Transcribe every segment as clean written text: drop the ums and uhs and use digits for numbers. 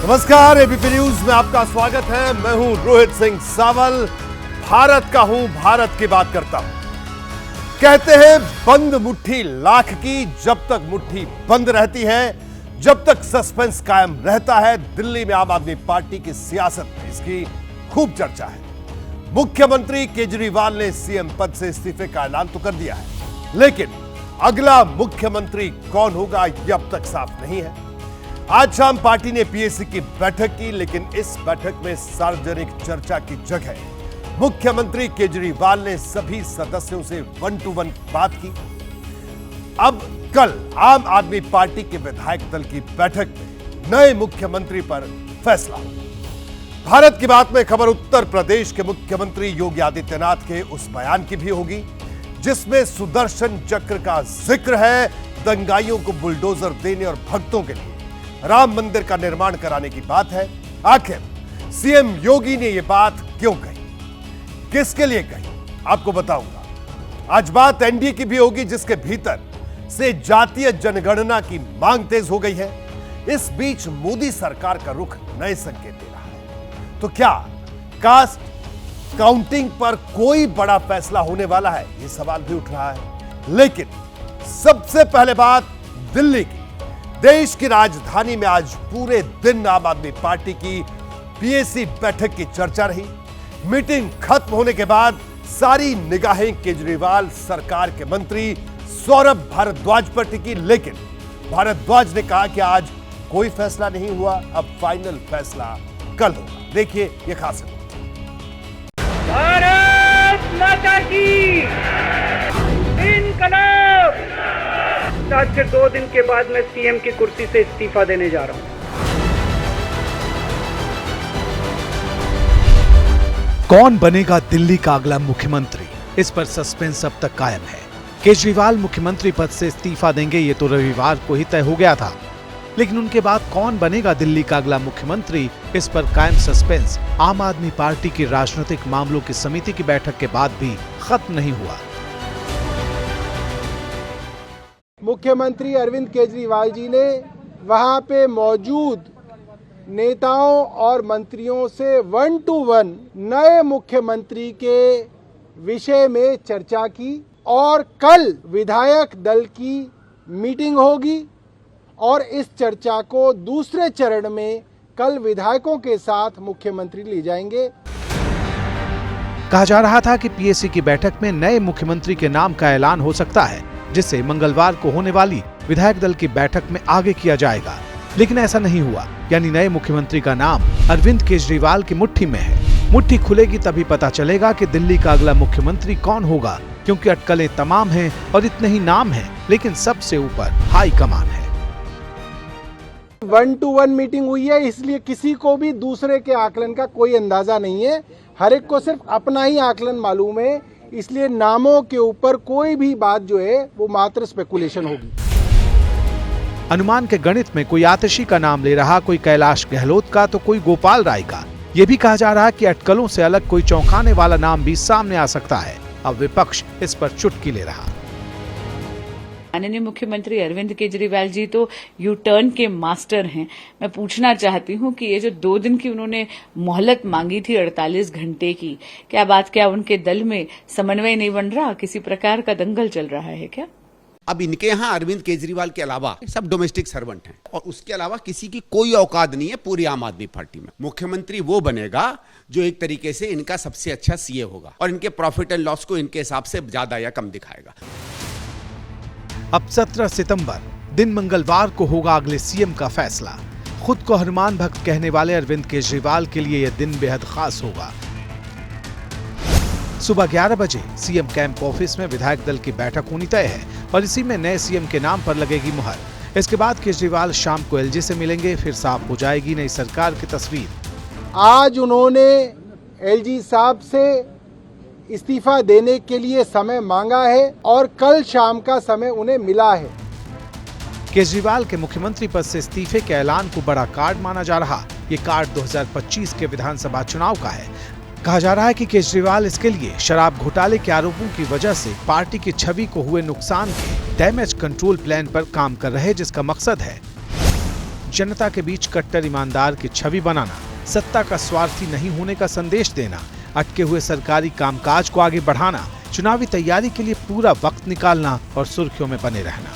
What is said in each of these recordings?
नमस्कार, ABP news में आपका स्वागत है। मैं हूं रोहित सिंह सावल। भारत का हूं, भारत की बात करता हूं। कहते हैं बंद मुट्ठी लाख की, जब तक मुट्ठी बंद रहती है, जब तक सस्पेंस कायम रहता है। दिल्ली में आम आदमी पार्टी की सियासत में इसकी खूब चर्चा है। मुख्यमंत्री केजरीवाल ने सीएम पद से इस्तीफे का ऐलान तो कर दिया है, लेकिन अगला मुख्यमंत्री कौन होगा यह अब तक साफ नहीं है। आज शाम पार्टी ने पीएसी की बैठक की, लेकिन इस बैठक में सार्वजनिक चर्चा की जगह मुख्यमंत्री केजरीवाल ने सभी सदस्यों से 1-to-1 बात की। अब कल आम आदमी पार्टी के विधायक दल की बैठक में नए मुख्यमंत्री पर फैसला होगा। भारत की बात में खबर उत्तर प्रदेश के मुख्यमंत्री योगी आदित्यनाथ के उस बयान की भी होगी जिसमें सुदर्शन चक्र का जिक्र है। दंगाइयों को बुलडोजर देने और भक्तों के लिए राम मंदिर का निर्माण कराने की बात है। आखिर सीएम योगी ने यह बात क्यों कही, किसके लिए कही, आपको बताऊंगा। आज बात एनडीए की भी होगी जिसके भीतर से जातीय जनगणना की मांग तेज हो गई है। इस बीच मोदी सरकार का रुख नए संकेत दे रहा है। तो क्या कास्ट काउंटिंग पर कोई बड़ा फैसला होने वाला है, यह सवाल भी उठ रहा है। लेकिन सबसे पहले बात दिल्ली की। देश की राजधानी में आज पूरे दिन आम आदमी पार्टी की पीएसी बैठक की चर्चा रही। मीटिंग खत्म होने के बाद सारी निगाहें केजरीवाल सरकार के मंत्री सौरभ भारद्वाज पर टिकी, लेकिन भारद्वाज ने कहा कि आज कोई फैसला नहीं हुआ, अब फाइनल फैसला कल होगा। देखिए यह खास रिपोर्ट। भारत माता की इनकलाब। आज से 2 दिन के बाद मैं सीएम की कुर्सी से इस्तीफा देने जा रहा हूं। कौन बनेगा दिल्ली का अगला मुख्यमंत्री, इस पर सस्पेंस अब तक कायम है। केजरीवाल मुख्यमंत्री पद से इस्तीफा देंगे ये तो रविवार को ही तय हो गया था, लेकिन उनके बाद कौन बनेगा दिल्ली का अगला मुख्यमंत्री, इस पर कायम सस्पेंस आम आदमी पार्टी की राजनीतिक मामलों की समिति की बैठक के बाद भी खत्म नहीं हुआ। मुख्यमंत्री अरविंद केजरीवाल जी ने वहां पे मौजूद नेताओं और मंत्रियों से 1-to-1 नए मुख्यमंत्री के विषय में चर्चा की और कल विधायक दल की मीटिंग होगी और इस चर्चा को दूसरे चरण में कल विधायकों के साथ मुख्यमंत्री ले जाएंगे। कहा जा रहा था कि पीएसी की बैठक में नए मुख्यमंत्री के नाम का ऐलान हो सकता है, जिसे मंगलवार को होने वाली विधायक दल की बैठक में आगे किया जाएगा, लेकिन ऐसा नहीं हुआ। यानी नए मुख्यमंत्री का नाम अरविंद केजरीवाल की मुट्ठी में है। मुट्ठी खुलेगी तभी पता चलेगा कि दिल्ली का अगला मुख्यमंत्री कौन होगा, क्योंकि अटकलें तमाम हैं और इतने ही नाम हैं, लेकिन सबसे ऊपर हाई कमान है। 1-to-1 मीटिंग हुई है, इसलिए किसी को भी दूसरे के आकलन का कोई अंदाजा नहीं है। हर एक को सिर्फ अपना ही आकलन मालूम है, इसलिए नामों के ऊपर कोई भी बात जो है वो मात्र स्पेकुलेशन होगी। अनुमान के गणित में कोई आतिशी का नाम ले रहा, कोई कैलाश गहलोत का, तो कोई गोपाल राय का। यह भी कहा जा रहा कि अटकलों से अलग कोई चौंकाने वाला नाम भी सामने आ सकता है। अब विपक्ष इस पर चुटकी ले रहा। माननीय मुख्यमंत्री अरविंद केजरीवाल जी तो यू टर्न के मास्टर हैं। मैं पूछना चाहती हूं कि ये जो 2 दिन की उन्होंने मोहलत मांगी थी 48 घंटे की, क्या उनके दल में समन्वय नहीं बन रहा? किसी प्रकार का दंगल चल रहा है क्या? अब इनके यहाँ अरविंद केजरीवाल के अलावा सब डोमेस्टिक सर्वेंट हैं और उसके अलावा किसी की कोई औकात नहीं है पूरी आम आदमी पार्टी में। मुख्यमंत्री वो बनेगा जो एक तरीके से इनका सबसे अच्छा सीए होगा और इनके प्रॉफिट एंड लॉस को इनके हिसाब से ज्यादा या कम दिखाएगा। अब 17 सितंबर दिन मंगलवार को होगा अगले सीएम का फैसला। खुद को हनुमान भक्त कहने वाले अरविंद केजरीवाल के लिए यह दिन बेहद खास होगा। सुबह 11 बजे सीएम कैंप ऑफिस में विधायक दल की बैठक होनी तय है और इसी में नए सीएम के नाम पर लगेगी मुहर। इसके बाद केजरीवाल शाम को एलजी से मिलेंगे, फिर साफ हो जाएगी नई सरकार की तस्वीर। आज उन्होंने एलजी साहब से इस्तीफा देने के लिए समय मांगा है और कल शाम का समय उन्हें मिला है। केजरीवाल के मुख्यमंत्री पद से इस्तीफे के ऐलान को बड़ा कार्ड माना जा रहा। ये कार्ड 2025 के विधानसभा चुनाव का है। कहा जा रहा है कि केजरीवाल इसके लिए शराब घोटाले के आरोपों की वजह से पार्टी की छवि को हुए नुकसान के डैमेज कंट्रोल प्लान पर काम कर रहे, जिसका मकसद है जनता के बीच कट्टर ईमानदार की छवि बनाना, सत्ता का स्वार्थी नहीं होने का संदेश देना, अटके हुए सरकारी कामकाज को आगे बढ़ाना, चुनावी तैयारी के लिए पूरा वक्त निकालना और सुर्खियों में बने रहना।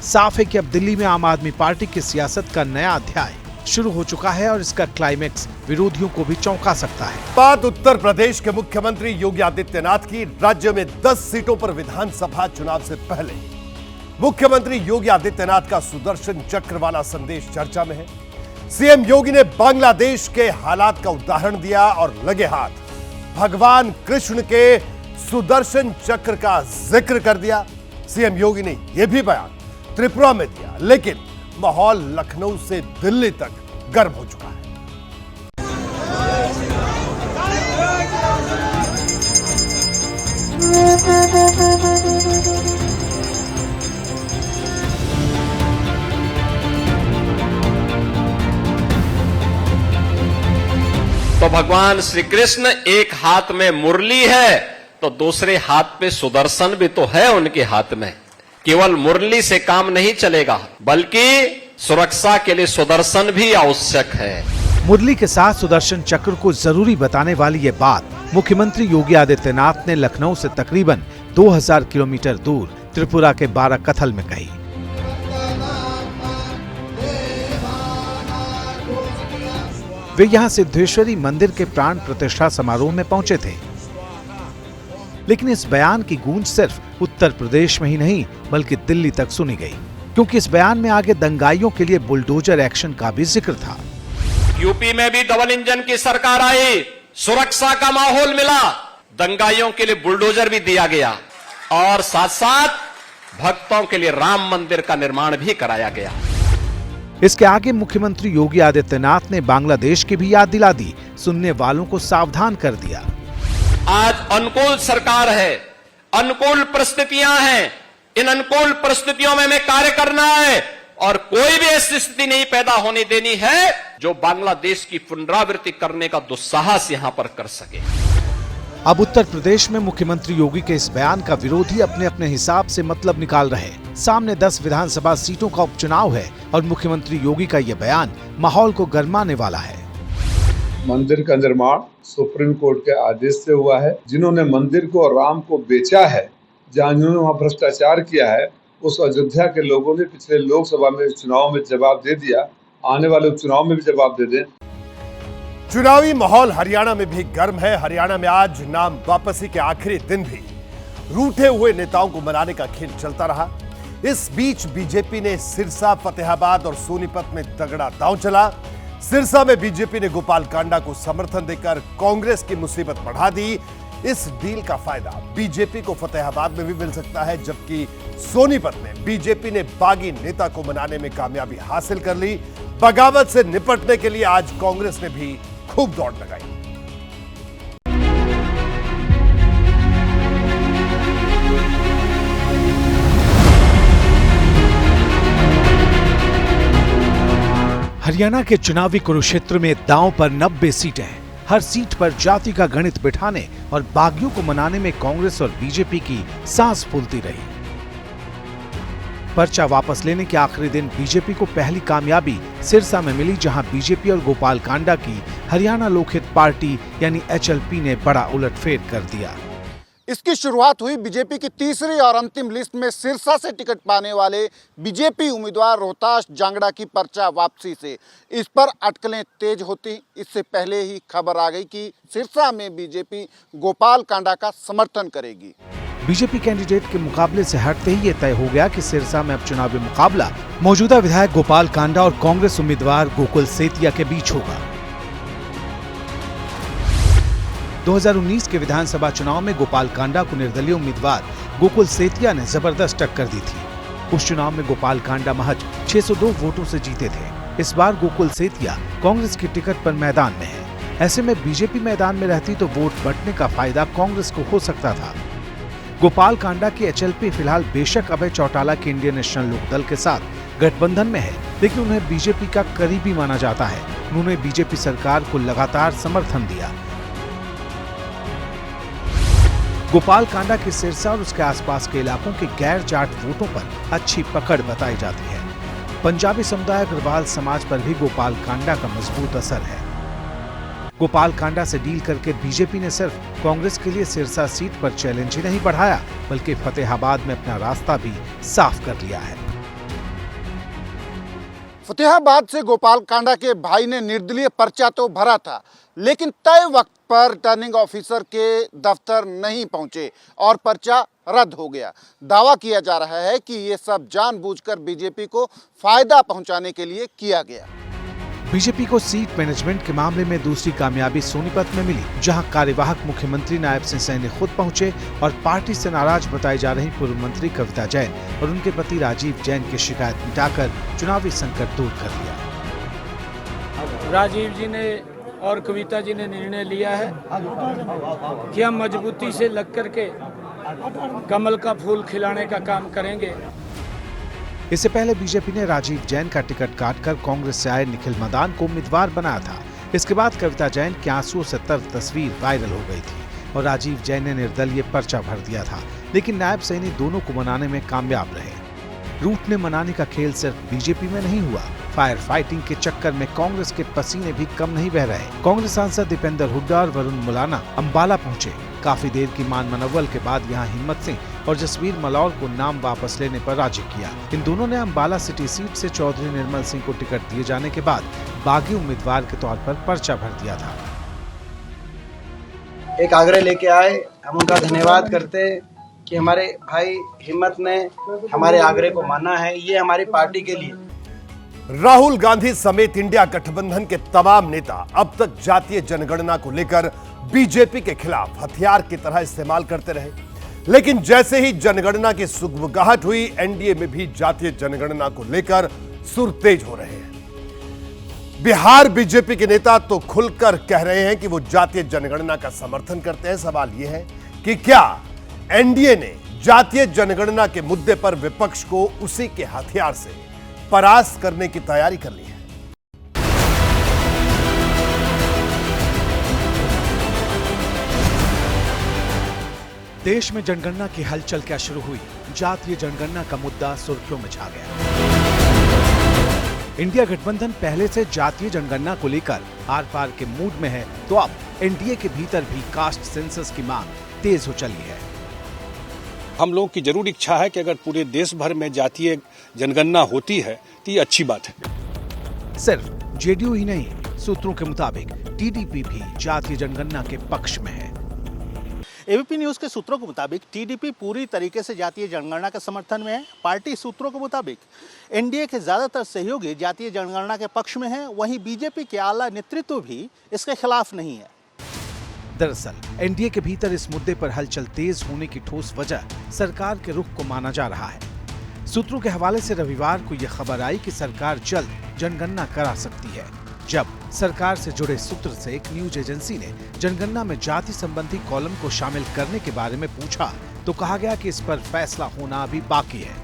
साफ है कि अब दिल्ली में आम आदमी पार्टी की सियासत का नया अध्याय शुरू हो चुका है और इसका क्लाइमेक्स विरोधियों को भी चौंका सकता है। बात उत्तर प्रदेश के मुख्यमंत्री योगी आदित्यनाथ की। राज्य में 10 सीटों पर विधानसभा चुनाव से पहले मुख्यमंत्री योगी आदित्यनाथ का सुदर्शन चक्र वाला संदेश चर्चा में है। सीएम योगी ने बांग्लादेश के हालात का उदाहरण दिया और लगे हाथ भगवान कृष्ण के सुदर्शन चक्र का जिक्र कर दिया। सीएम योगी ने यह भी बयान त्रिपुरा में दिया, लेकिन माहौल लखनऊ से दिल्ली तक गर्म हो चुका है। तो भगवान श्री कृष्ण एक हाथ में मुरली है तो दूसरे हाथ पे सुदर्शन भी तो है उनके हाथ में। केवल मुरली से काम नहीं चलेगा, बल्कि सुरक्षा के लिए सुदर्शन भी आवश्यक है। मुरली के साथ सुदर्शन चक्र को जरूरी बताने वाली ये बात मुख्यमंत्री योगी आदित्यनाथ ने लखनऊ से तकरीबन 2000 किलोमीटर दूर त्रिपुरा के बाराकथल में कही। वे यहां सिद्धेश्वरी मंदिर के प्राण प्रतिष्ठा समारोह में पहुंचे थे। लेकिन इस बयान की गूंज सिर्फ उत्तर प्रदेश में ही नहीं बल्कि दिल्ली तक सुनी गई, क्योंकि इस बयान में आगे दंगाइयों के लिए बुलडोजर एक्शन का भी जिक्र था। यूपी में भी डबल इंजन की सरकार आई, सुरक्षा का माहौल मिला, दंगाइयों के लिए बुलडोजर भी दिया गया और साथ साथ भक्तों के लिए राम मंदिर का निर्माण भी कराया गया। इसके आगे मुख्यमंत्री योगी आदित्यनाथ ने बांग्लादेश की भी याद दिला दी, सुनने वालों को सावधान कर दिया। आज अनुकूल सरकार है, अनुकूल परिस्थितियां हैं, इन अनुकूल परिस्थितियों में हमें कार्य करना है और कोई भी ऐसी स्थिति नहीं पैदा होने देनी है जो बांग्लादेश की पुनरावृत्ति करने का दुस्साहस यहां पर कर सके। अब उत्तर प्रदेश में मुख्यमंत्री योगी के इस बयान का विरोधी अपने अपने हिसाब से मतलब निकाल रहे। सामने 10 विधानसभा सीटों का उपचुनाव है और मुख्यमंत्री योगी का यह बयान माहौल को गरमाने वाला है। मंदिर का निर्माण सुप्रीम कोर्ट के आदेश से हुआ है। जिन्होंने मंदिर को और राम को बेचा है, जहाँ जिन्होंने वहाँ भ्रष्टाचार किया है, उस अयोध्या के लोगों ने पिछले लोकसभा में चुनाव में जवाब दे दिया, आने वाले उपचुनाव में भी जवाब दे दें। चुनावी माहौल हरियाणा में भी गर्म है। हरियाणा में आज नाम वापसी के आखिरी दिन भी रूठे हुए नेताओं को मनाने का खेल चलता रहा। इस बीच बीजेपी ने सिरसा, फतेहाबाद और सोनीपत में तगड़ा दांव चला। सिरसा में बीजेपी ने गोपाल कांडा को समर्थन देकर कांग्रेस की मुसीबत बढ़ा दी। इस डील का फायदा बीजेपी को फतेहाबाद में भी मिल सकता है, जबकि सोनीपत में बीजेपी ने बागी नेता को मनाने में कामयाबी हासिल कर ली। बगावत से निपटने के लिए आज कांग्रेस ने भी खूब दौड़ लगाई। हरियाणा के चुनावी कुरुक्षेत्र में दांव पर 90 सीटें हैं। हर सीट पर जाति का गणित बिठाने और बागियों को मनाने में कांग्रेस और बीजेपी की सांस फूलती रही। पर्चा वापस लेने के आखिरी दिन बीजेपी को पहली कामयाबी सिरसा में मिली, जहां बीजेपी और गोपाल कांडा की हरियाणा लोकहित पार्टी यानी HLP ने बड़ा उलटफेर कर दिया। इसकी शुरुआत हुई बीजेपी की तीसरी और अंतिम लिस्ट में सिरसा से टिकट पाने वाले बीजेपी उम्मीदवार रोहताश जांगड़ा की पर्चा वापसी से। इस पर अटकलें तेज होती इससे पहले ही खबर आ गई कि सिरसा में बीजेपी गोपाल कांडा का समर्थन करेगी। बीजेपी कैंडिडेट के मुकाबले से हटते ही ये तय हो गया कि सिरसा में अब चुनावी मुकाबला मौजूदा विधायक गोपाल कांडा और कांग्रेस उम्मीदवार गोकुल सेतिया के बीच होगा। 2019 के विधानसभा चुनाव में गोपाल कांडा को निर्दलीय उम्मीदवार गोकुल सेतिया ने जबरदस्त टक्कर दी थी। उस चुनाव में गोपाल कांडा महज 602 वोटों से जीते थे। इस बार गोकुल सेतिया कांग्रेस की टिकट पर मैदान में है। ऐसे में बीजेपी मैदान में रहती तो वोट बंटने का फायदा कांग्रेस को हो सकता था। गोपाल कांडा की HLP फिलहाल बेशक अभय चौटाला के इंडियन नेशनल लोकदल के साथ गठबंधन में है, लेकिन उन्हें बीजेपी का करीबी माना जाता है। उन्होंने बीजेपी सरकार को लगातार समर्थन दिया। गोपाल कांडा के सिरसा और उसके आसपास के इलाकों के गैर जाट वोटों पर अच्छी पकड़ बताई जाती है। पंजाबी समुदाय अग्रवाल समाज पर भी गोपाल कांडा का मजबूत असर है। गोपाल कांडा से डील करके बीजेपी ने सिर्फ कांग्रेस के लिए सिरसा सीट पर चैलेंज ही नहीं बढ़ाया, बल्कि फतेहाबाद में अपना रास्ता भी साफ कर लिया है। फतेहाबाद से गोपाल कांडा के भाई ने निर्दलीय पर्चा तो भरा था, लेकिन तय वक्त पर रिटर्निंग ऑफिसर के दफ्तर नहीं पहुंचे और पर्चा रद्द हो गया। दावा किया जा रहा है कि ये सब जानबूझकर बीजेपी को फायदा पहुंचाने के लिए किया गया। बीजेपी को सीट मैनेजमेंट के मामले में दूसरी कामयाबी सोनीपत में मिली, जहां कार्यवाहक मुख्यमंत्री नायब सिंह सैनी खुद पहुंचे और पार्टी से नाराज बताई जा रही पूर्व मंत्री कविता जैन और उनके पति राजीव जैन की शिकायत मिटाकर चुनावी संकट दूर कर लिया। राजीव जी ने और कविता जी ने निर्णय लिया है कि हम मजबूती से लग करके कमल का फूल खिलाने का काम करेंगे। इससे पहले बीजेपी ने राजीव जैन का टिकट काटकर कांग्रेस से आए निखिल मदान को उम्मीदवार बनाया था। इसके बाद कविता जैन की आंसुओं से तर तस्वीर वायरल हो गई थी और राजीव जैन ने निर्दलीय पर्चा भर दिया था, लेकिन नायब सैनी दोनों को मनाने में कामयाब रहे। रूठने मनाने का खेल सिर्फ बीजेपी में नहीं हुआ, फायर फाइटिंग के चक्कर में कांग्रेस के पसीने भी कम नहीं बह रहे। कांग्रेस सांसद दीपेंद्र हुड्डा और वरुण मुलाना अंबाला पहुंचे। काफी देर की मान मनव्वल के बाद यहां हिम्मत सिंह और जसवीर मलौर को नाम वापस लेने पर राजी किया। इन दोनों ने अंबाला सिटी सीट से चौधरी निर्मल सिंह को टिकट दिए जाने के बाद बागी उम्मीदवार के तौर पर पर्चा भर दिया था। एक आग्रह लेके आए, हम उनका धन्यवाद करते हैं कि हमारे भाई हिम्मत ने हमारे आग्रह को माना है। ये हमारी पार्टी के लिए राहुल गांधी समेत इंडिया गठबंधन के तमाम नेता अब तक जातीय जनगणना को लेकर बीजेपी के खिलाफ हथियार की तरह इस्तेमाल करते रहे, लेकिन जैसे ही जनगणना की सुगबुगाहट हुई, एनडीए में भी जातीय जनगणना को लेकर सुर तेज हो रहे हैं। बिहार बीजेपी के नेता तो खुलकर कह रहे हैं कि वो जातीय जनगणना का समर्थन करते हैं। सवाल यह है कि क्या एनडीए ने जातीय जनगणना के मुद्दे पर विपक्ष को उसी के हथियार से परास्त करने की तैयारी कर ली है? देश में जनगणना की हलचल क्या शुरू हुई? जातीय जनगणना का मुद्दा सुर्खियों में छा गया। इंडिया गठबंधन पहले से जातीय जनगणना को लेकर आर पार के मूड में है, तो अब एनडीए के भीतर भी कास्ट सेंसस की मांग तेज हो चली है। हम लोगों की जरूर इच्छा है कि अगर पूरे देश भर में जातीय जनगणना होती है तो ये अच्छी बात है। सिर्फ जेडीयू ही नहीं, सूत्रों के मुताबिक टीडीपी भी जातीय जनगणना के पक्ष में है। एबीपी न्यूज के सूत्रों के मुताबिक टीडीपी पूरी तरीके से जातीय जनगणना के समर्थन में है। पार्टी सूत्रों के मुताबिक एनडीए के ज्यादातर सहयोगी जातीय जनगणना के पक्ष में हैं, वहीं बीजेपी के आला नेतृत्व भी इसके खिलाफ नहीं है। दरअसल एनडीए के भीतर इस मुद्दे पर हलचल तेज होने की ठोस वजह सरकार के रुख को माना जा रहा है। सूत्रों के हवाले से रविवार को यह खबर आई कि सरकार जल्द जनगणना करा सकती है। जब सरकार से जुड़े सूत्र से एक न्यूज एजेंसी ने जनगणना में जाति संबंधी कॉलम को शामिल करने के बारे में पूछा, तो कहा गया कि इस पर फैसला होना अभी बाकी है।